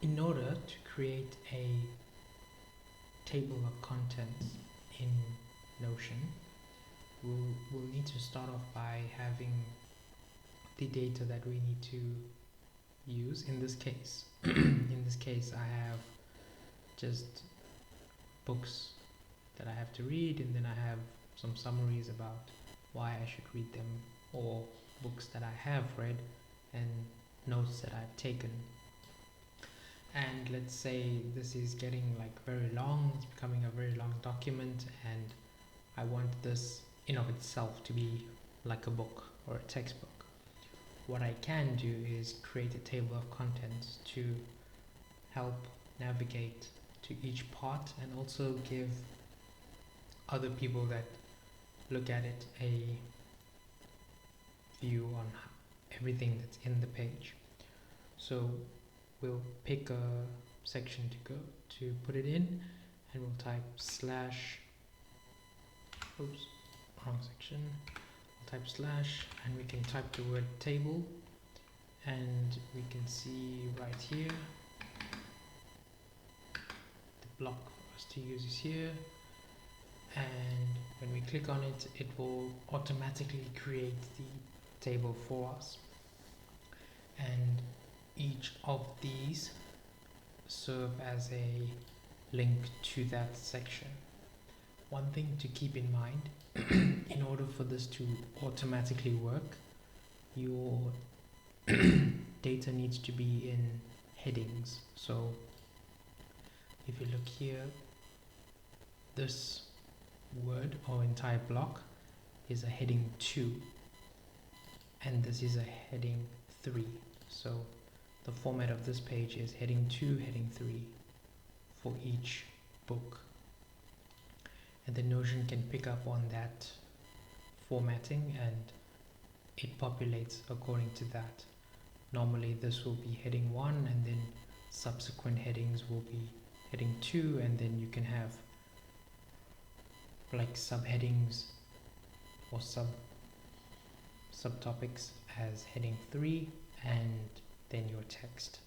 In order to create a table of contents in Notion, we'll need to start off by having the data that we need to use. In this case, I have just books that I have to read, and then I have some summaries about why I should read them, or books that I have read and notes that I've taken. And let's say this is getting like very long, it's becoming a very long document, and I want this in of itself to be like a book or a textbook. What I can do is create a table of contents to help navigate to each part, and also give other people that look at it a view on everything that's in the page. So we'll pick a section to put it in, and we'll type slash, oops, wrong section. We'll type slash, and we can type the word table, and we can see right here the block for us to use is here, and when we click on it, it will automatically create the table for us. And each of these serve as a link to that section. One thing to keep in mind, in order for this to automatically work, your data needs to be in headings. So if you look here, this word or entire block is a heading 2, and this is a heading 3. So the format of this page is heading 2, heading 3 for each book. And the Notion can pick up on that formatting, and it populates according to that. Normally this will be heading 1, and then subsequent headings will be heading 2, and then you can have like subheadings or subtopics as heading 3, and then your text.